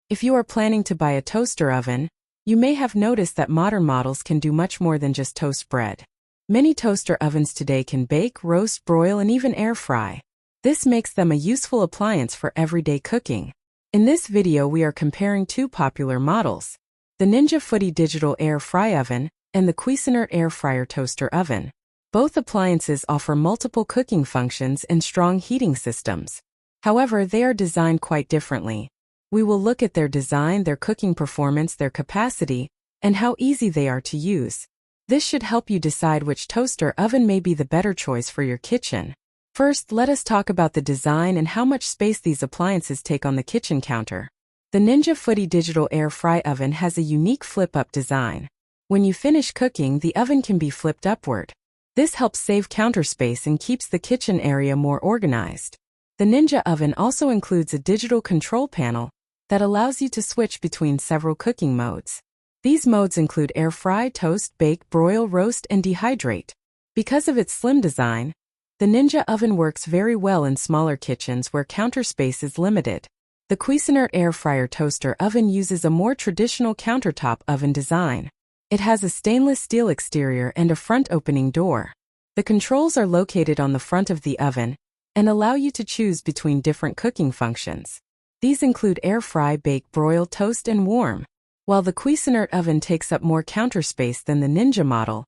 If you are planning to buy a toaster oven, you may have noticed that modern models can do much more than just toast bread. Many toaster ovens today can bake, roast, broil, and even air fry. This makes them a useful appliance for everyday cooking. In this video, we are comparing two popular models: the Ninja Foodi digital air fry oven and the Cuisinart air fryer toaster oven. Both appliances offer multiple cooking functions and strong heating systems. However, they are designed quite differently. We will look at their design, their cooking performance, their capacity, and how easy they are to use. This should help you decide which toaster oven may be the better choice for your kitchen. First, let us talk about the design and how much space these appliances take on the kitchen counter. The Ninja Foodi digital air fry oven has a unique flip-up design. When you finish cooking, the oven can be flipped upward. This helps save counter space and keeps the kitchen area more organized. The Ninja oven also includes a digital control panel that allows you to switch between several cooking modes. These modes include air fry, toast, bake, broil, roast, and dehydrate. Because of its slim design, the Ninja oven works very well in smaller kitchens where counter space is limited. The Cuisinart air fryer toaster oven uses a more traditional countertop oven design. It has a stainless steel exterior and a front opening door. The controls are located on the front of the oven and allow you to choose between different cooking functions. These include air fry, bake, broil, toast, and warm. While the Cuisinart oven takes up more counter space than the Ninja model,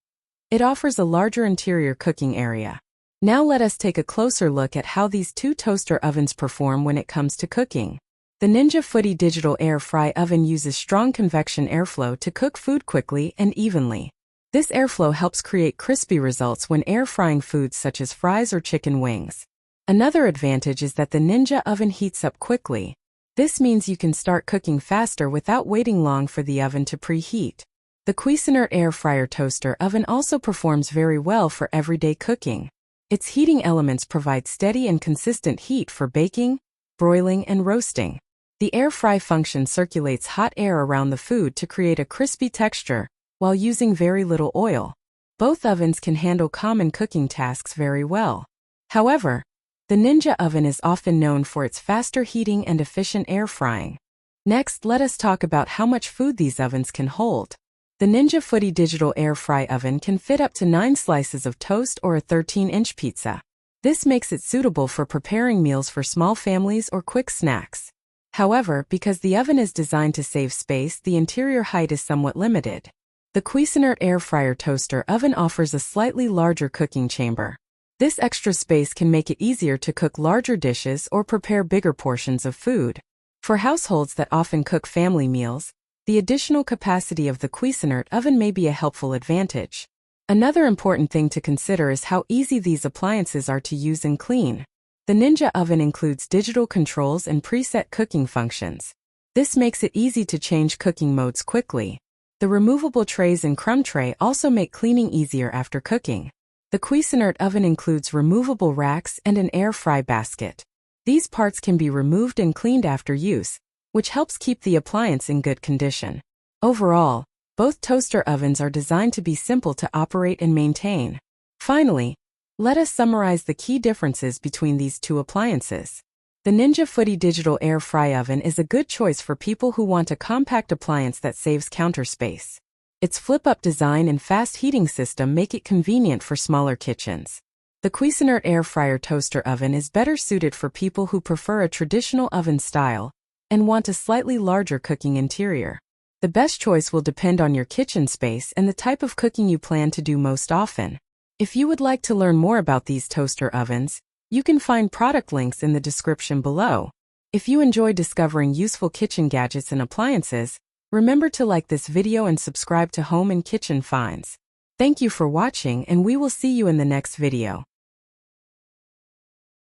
it offers a larger interior cooking area. Now let us take a closer look at how these two toaster ovens perform when it comes to cooking. The Ninja Foodi digital air fry oven uses strong convection airflow to cook food quickly and evenly. This airflow helps create crispy results when air frying foods such as fries or chicken wings. Another advantage is that the Ninja oven heats up quickly. This means you can start cooking faster without waiting long for the oven to preheat. The Cuisinart air fryer toaster oven also performs very well for everyday cooking. Its heating elements provide steady and consistent heat for baking, broiling, and roasting. The air fry function circulates hot air around the food to create a crispy texture while using very little oil. Both ovens can handle common cooking tasks very well. However, the Ninja oven is often known for its faster heating and efficient air frying. Next, let us talk about how much food these ovens can hold. The Ninja Foodi digital air fry oven can fit up to 9 slices of toast or a 13-inch pizza. This makes it suitable for preparing meals for small families or quick snacks. However, because the oven is designed to save space, the interior height is somewhat limited. The Cuisinart air fryer toaster oven offers a slightly larger cooking chamber. This extra space can make it easier to cook larger dishes or prepare bigger portions of food. For households that often cook family meals, the additional capacity of the Cuisinart oven may be a helpful advantage. Another important thing to consider is how easy these appliances are to use and clean. The Ninja oven includes digital controls and preset cooking functions. This makes it easy to change cooking modes quickly. The removable trays and crumb tray also make cleaning easier after cooking. The Cuisinart oven includes removable racks and an air fry basket. These parts can be removed and cleaned after use, which helps keep the appliance in good condition. Overall, both toaster ovens are designed to be simple to operate and maintain. Finally, let us summarize the key differences between these two appliances. The Ninja Foodi digital air fry oven is a good choice for people who want a compact appliance that saves counter space. Its flip-up design and fast heating system make it convenient for smaller kitchens. The Cuisinart air fryer toaster oven is better suited for people who prefer a traditional oven style and want a slightly larger cooking interior. The best choice will depend on your kitchen space and the type of cooking you plan to do most often. If you would like to learn more about these toaster ovens, you can find product links in the description below. If you enjoy discovering useful kitchen gadgets and appliances, remember to like this video and subscribe to Home and Kitchen Finds. Thank you for watching, and we will see you in the next video.